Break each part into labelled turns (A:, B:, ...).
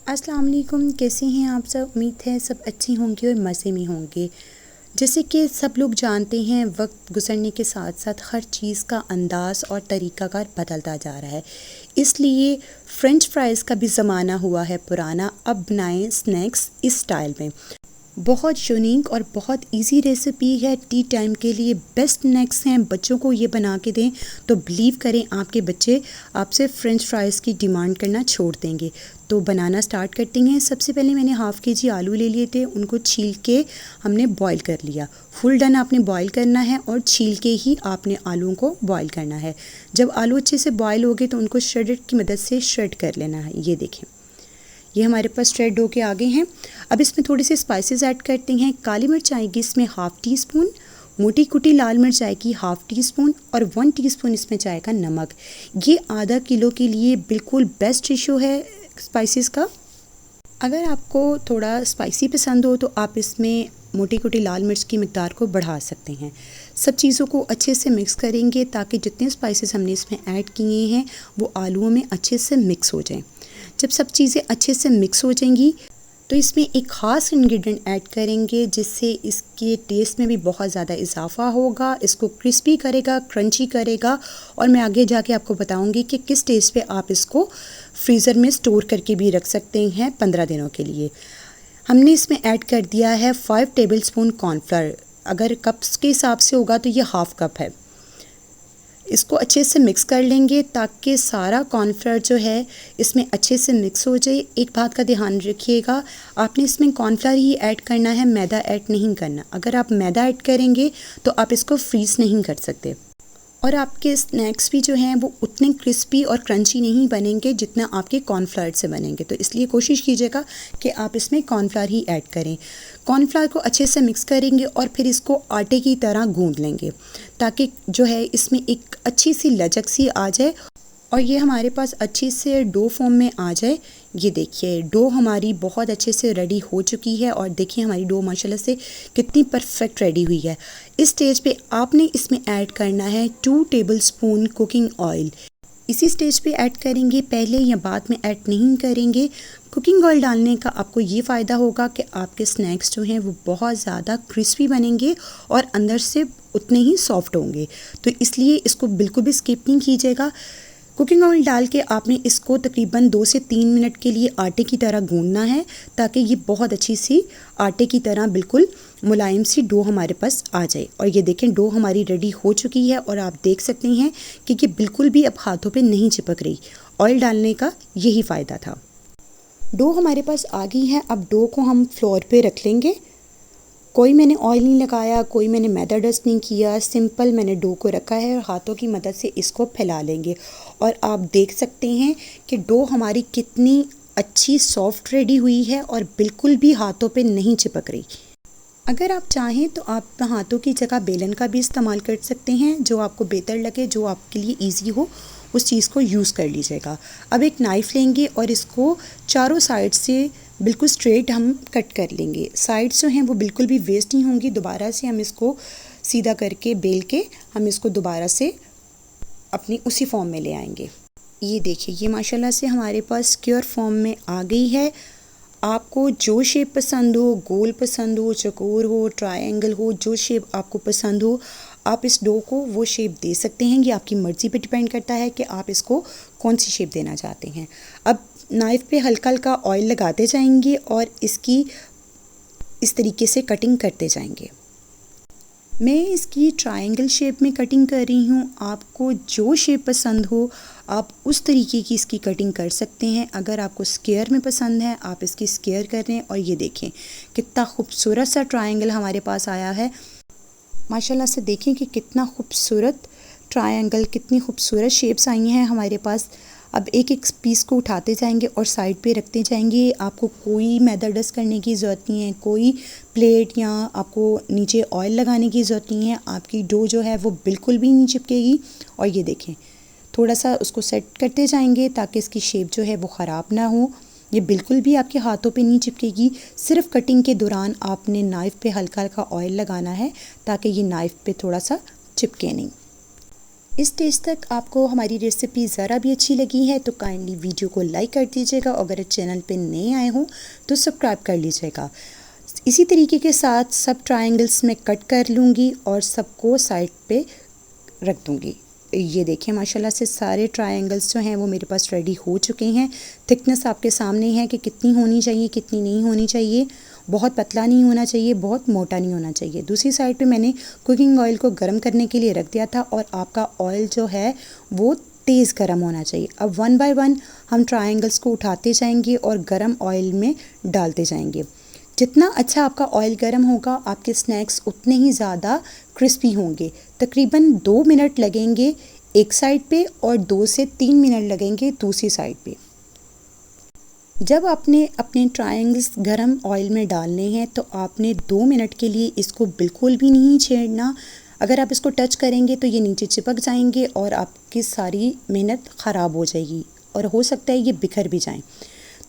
A: अस्सलाम वालेकुम, कैसे हैं आप सब। उम्मीद है सब अच्छी होंगी और मज़े में होंगे। जैसे कि सब लोग जानते हैं, वक्त गुजरने के साथ साथ हर चीज़ का अंदाज़ और तरीक़ाकार बदलता जा रहा है। इसलिए फ़्रेंच फ्राइज़ का भी ज़माना हुआ है पुराना। अब बनाएं स्नैक्स इस स्टाइल में। बहुत यूनिक और बहुत इजी रेसिपी है। टी टाइम के लिए बेस्ट स्नैक्स हैं। बच्चों को ये बना के दें तो बिलीव करें आपके बच्चे आपसे फ़्रेंच फ्राइज़ की डिमांड करना छोड़ देंगे। तो बनाना स्टार्ट करते हैं। सबसे पहले मैंने हाफ़ के जी आलू ले लिए थे, उनको छील के हमने बॉईल कर लिया। फुल डन आपने बॉईल करना है और छील के ही आपने आलूओं को बॉईल करना है। जब आलू अच्छे से बॉईल हो गए तो उनको श्रेडर की मदद से श्रेड कर लेना है। ये देखें, ये हमारे पास श्रेड होके आ गए हैं। अब इसमें थोड़ी सी स्पाइसेस ऐड करते हैं। काली मिर्च आएगी इसमें हाफ़ टी स्पून, मोटी कुटी लाल मिर्च आएगी हाफ़ टी स्पून और 1 टीस्पून इसमें जाएगा नमक। ये आधा किलो के लिए बिल्कुल बेस्ट रेशो है स्पाइसेस का। अगर आपको थोड़ा स्पाइसी पसंद हो तो आप इसमें मोटी कुटी लाल मिर्च की मिक़दार को बढ़ा सकते हैं। सब चीज़ों को अच्छे से मिक्स करेंगे ताकि जितने स्पाइसेस हमने इसमें ऐड किए हैं वो आलूओं में अच्छे से मिक्स हो जाएं। जब सब चीज़ें अच्छे से मिक्स हो जाएंगी तो इसमें एक ख़ास इंग्रेडिएंट ऐड करेंगे जिससे इसके टेस्ट में भी बहुत ज़्यादा इजाफा होगा, इसको क्रिस्पी करेगा, क्रंची करेगा। और मैं आगे जाके आपको बताऊंगी कि किस टेस्ट पे आप इसको फ्रीज़र में स्टोर करके भी रख सकते हैं 15 दिनों के लिए। हमने इसमें ऐड कर दिया है 5 टेबलस्पून कॉर्नफ्लावर। अगर कप्स के हिसाब से होगा तो ये हाफ़ कप है। इसको अच्छे से मिक्स कर लेंगे ताकि सारा कॉर्नफ्लावर जो है इसमें अच्छे से मिक्स हो जाए। एक बात का ध्यान रखिएगा, आपने इसमें कॉर्नफ्लावर ही ऐड करना है, मैदा ऐड नहीं करना। अगर आप मैदा ऐड करेंगे तो आप इसको फ्रीज़ नहीं कर सकते और आपके स्नैक्स भी जो हैं वो उतने क्रिस्पी और क्रंची नहीं बनेंगे जितना आपके कॉर्नफ्लावर से बनेंगे। तो इसलिए कोशिश कीजिएगा कि आप इसमें कॉर्नफ्लावर ही ऐड करें। कॉर्नफ्लावर को अच्छे से मिक्स करेंगे और फिर इसको आटे की तरह गूंद लेंगे ताकि जो है इसमें एक अच्छी सी लचक सी आ जाए और ये हमारे पास अच्छी से डो फॉर्म में आ जाए। ये देखिए, डो हमारी बहुत अच्छे से रेडी हो चुकी है और देखिए हमारी डो माशाल्लाह से कितनी परफेक्ट रेडी हुई है। इस स्टेज पे आपने इसमें ऐड करना है 2 टेबलस्पून कुकिंग ऑयल। इसी स्टेज पे ऐड करेंगे, पहले या बाद में ऐड नहीं करेंगे। कुकिंग ऑयल डालने का आपको ये फ़ायदा होगा कि आपके स्नैक्स जो हैं वो बहुत ज़्यादा क्रिस्पी बनेंगे और अंदर से उतने ही सॉफ्ट होंगे। तो इसलिए इसको बिल्कुल भी स्किप नहीं कीजिएगा। कुकिंग ऑयल डाल के आपने इसको तकरीबन 2 से 3 मिनट के लिए आटे की तरह गूंदना है ताकि ये बहुत अच्छी सी आटे की तरह बिल्कुल मुलायम सी डो हमारे पास आ जाए। और ये देखें, डो हमारी रेडी हो चुकी है और आप देख सकते हैं कि ये बिल्कुल भी अब हाथों पे नहीं चिपक रही। ऑयल डालने का यही फ़ायदा था। डो हमारे पास आ गई है। अब डो को हम फ्लोर पे रख लेंगे। कोई मैंने ऑयल नहीं लगाया, कोई मैंने मैदा डस्ट नहीं किया, सिंपल मैंने डो को रखा है और हाथों की मदद से इसको फैला लेंगे। और आप देख सकते हैं कि डो हमारी कितनी अच्छी सॉफ्ट रेडी हुई है और बिल्कुल भी हाथों पे नहीं चिपक रही। अगर आप चाहें तो आप हाथों की जगह बेलन का भी इस्तेमाल कर सकते हैं, जो आपको बेहतर लगे, जो आपके लिए ईजी हो उस चीज़ को यूज़ कर लीजिएगा। अब एक नाइफ़ लेंगे और इसको चारों साइड से बिल्कुल स्ट्रेट हम कट कर लेंगे। साइड्स जो हैं वो बिल्कुल भी वेस्ट नहीं होंगी। दोबारा से हम इसको सीधा करके बेल के हम इसको दोबारा से अपनी उसी फॉर्म में ले आएंगे। ये देखिए, ये माशाल्लाह से हमारे पास स्क्वायर फॉर्म में आ गई है। आपको जो शेप पसंद हो, गोल पसंद हो, चौकोर हो, ट्रायंगल हो, जो शेप आपको पसंद हो आप इस डो को वो शेप दे सकते हैं। ये आपकी मर्ज़ी पे डिपेंड करता है कि आप इसको कौन सी शेप देना चाहते हैं। अब नाइफ़ पे हल्का हल्का ऑयल लगाते जाएंगे और इसकी इस तरीके से कटिंग करते जाएंगे। मैं इसकी ट्रायंगल शेप में कटिंग कर रही हूँ। आपको जो शेप पसंद हो आप उस तरीके की इसकी कटिंग कर सकते हैं। अगर आपको स्क्वायर में पसंद है आप इसकी स्क्वायर कर रहे हैं। और ये देखें कितना खूबसूरत सा ट्रायंगल हमारे पास आया है। माशाल्लाह से देखें कि कितना खूबसूरत ट्रायंगल, कितनी खूबसूरत शेप्स आई हैं हमारे पास। अब एक एक पीस को उठाते जाएंगे और साइड पे रखते जाएंगे। आपको कोई मैदा डस्ट करने की ज़रूरत नहीं है, कोई प्लेट या आपको नीचे ऑयल लगाने की ज़रूरत नहीं है। आपकी डो जो है वो बिल्कुल भी नहीं चिपकेगी। और ये देखें, थोड़ा सा उसको सेट करते जाएंगे ताकि इसकी शेप जो है वो ख़राब ना हो। ये बिल्कुल भी आपके हाथों पे नहीं चिपकेगी। सिर्फ कटिंग के दौरान आपने नाइफ़ पे हल्का हल्का ऑयल लगाना है ताकि ये नाइफ़ पे थोड़ा सा चिपके नहीं। इस स्टेज तक आपको हमारी रेसिपी ज़रा भी अच्छी लगी है तो काइंडली वीडियो को लाइक कर दीजिएगा और अगर चैनल पे नए आए हों तो सब्सक्राइब कर लीजिएगा। इसी तरीके के साथ सब ट्रायंगल्स में कट कर लूँगी और सबको साइड पे रख दूँगी। ये देखिए माशाल्लाह से सारे ट्रायंगल्स जो हैं वो मेरे पास रेडी हो चुके हैं। थिकनेस आपके सामने है कि कितनी होनी चाहिए कितनी नहीं होनी चाहिए। बहुत पतला नहीं होना चाहिए, बहुत मोटा नहीं होना चाहिए। दूसरी साइड पे मैंने कुकिंग ऑयल को गर्म करने के लिए रख दिया था और आपका ऑयल जो है वो तेज़ गर्म होना चाहिए। अब वन बाय वन हम ट्रायंगल्स को उठाते जाएंगे और गर्म ऑयल में डालते जाएंगे। जितना अच्छा आपका ऑयल गर्म होगा आपके स्नैक्स उतने ही ज़्यादा क्रिस्पी होंगे। तकरीबन 2 मिनट लगेंगे एक साइड पे और 2 से 3 मिनट लगेंगे दूसरी साइड पे। जब आपने अपने ट्रायंगल्स गरम ऑयल में डालने हैं तो आपने 2 मिनट के लिए इसको बिल्कुल भी नहीं छेड़ना। अगर आप इसको टच करेंगे तो ये नीचे चिपक जाएंगे और आपकी सारी मेहनत ख़राब हो जाएगी और हो सकता है ये बिखर भी जाएं।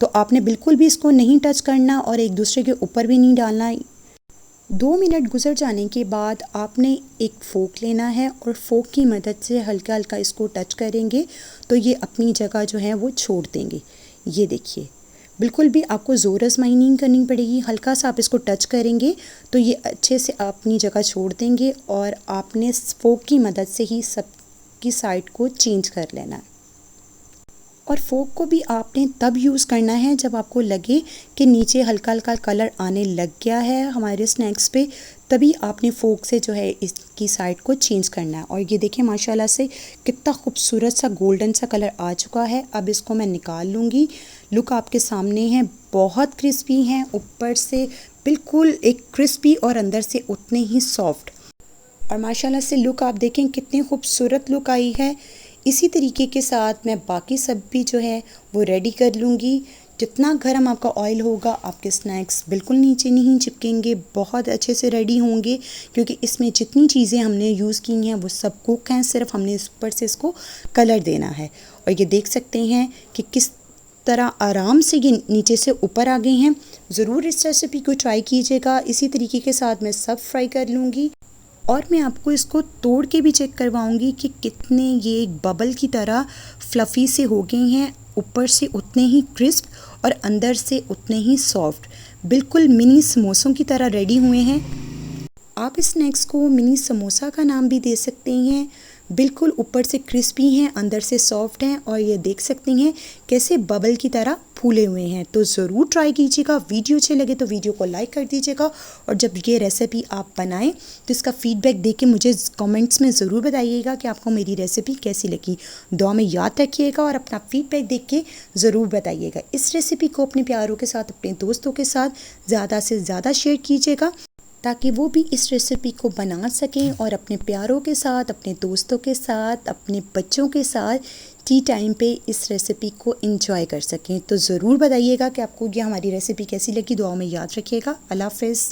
A: तो आपने बिल्कुल भी इसको नहीं टच करना और एक दूसरे के ऊपर भी नहीं डालना। 2 मिनट गुजर जाने के बाद आपने एक फ़ोक लेना है और फ़ोक की मदद से हल्का हल्का इसको टच करेंगे तो ये अपनी जगह जो है वो छोड़ देंगे। ये देखिए बिल्कुल भी आपको ज़ोर आजमाई नहीं करनी पड़ेगी। हल्का सा आप इसको टच करेंगे तो ये अच्छे से अपनी जगह छोड़ देंगे और आपने फ़ोक की मदद से ही सबकी साइड को चेंज कर लेना है। और फ़ोक को भी आपने तब यूज़ करना है जब आपको लगे कि नीचे हल्का हल्का कलर आने लग गया है हमारे स्नैक्स पे, तभी आपने फ़ोक से जो है इसकी साइड को चेंज करना है। और ये देखिए माशाल्लाह से कितना खूबसूरत सा गोल्डन सा कलर आ चुका है। अब इसको मैं निकाल लूँगी। लुक आपके सामने है, बहुत क्रिस्पी हैं, ऊपर से बिल्कुल एक क्रिस्पी और अंदर से उतने ही सॉफ्ट। और माशाल्लाह से लुक आप देखें कितनी खूबसूरत लुक आई है। इसी तरीके के साथ मैं बाकी सब भी जो है वो रेडी कर लूँगी। जितना गर्म आपका ऑयल होगा आपके स्नैक्स बिल्कुल नीचे नहीं चिपकेंगे, बहुत अच्छे से रेडी होंगे क्योंकि इसमें जितनी चीज़ें हमने यूज़ की हैं वो सब कुक हैं, सिर्फ हमने इस ऊपर से इसको कलर देना है। और ये देख सकते हैं कि किस तरह आराम से ये नीचे से ऊपर आ गए हैं। ज़रूर इस रेसिपी को ट्राई कीजिएगा। इसी तरीके के साथ मैं सब फ्राई कर लूँगी और मैं आपको इसको तोड़ के भी चेक करवाऊंगी कि कितने ये एक बबल की तरह फ्लफ़ी से हो गए हैं। ऊपर से उतने ही क्रिस्प और अंदर से उतने ही सॉफ्ट, बिल्कुल मिनी समोसों की तरह रेडी हुए हैं। आप इस स्नैक्स को मिनी समोसा का नाम भी दे सकते हैं। बिल्कुल ऊपर से क्रिस्पी हैं, अंदर से सॉफ्ट हैं और ये देख सकते हैं कैसे बबल की तरह फूले हुए हैं। तो ज़रूर ट्राई कीजिएगा। वीडियो अच्छे लगे तो वीडियो को लाइक कर दीजिएगा और जब ये रेसिपी आप बनाएं तो इसका फ़ीडबैक देके मुझे कमेंट्स में ज़रूर बताइएगा कि आपको मेरी रेसिपी कैसी लगी। दुआ में याद रखिएगा और अपना फ़ीडबैक देख के ज़रूर बताइएगा। इस रेसिपी को अपने प्यारों के साथ, अपने दोस्तों के साथ ज़्यादा से ज़्यादा शेयर कीजिएगा ताकि वो भी इस रेसिपी को बना सकें और अपने प्यारों के साथ, अपने दोस्तों के साथ, अपने बच्चों के साथ टी टाइम पे इस रेसिपी को एंजॉय कर सकें। तो ज़रूर बताइएगा कि आपको ये हमारी रेसिपी कैसी लगी। दुआ में याद रखिएगा। अल्लाह हाफ़िज़।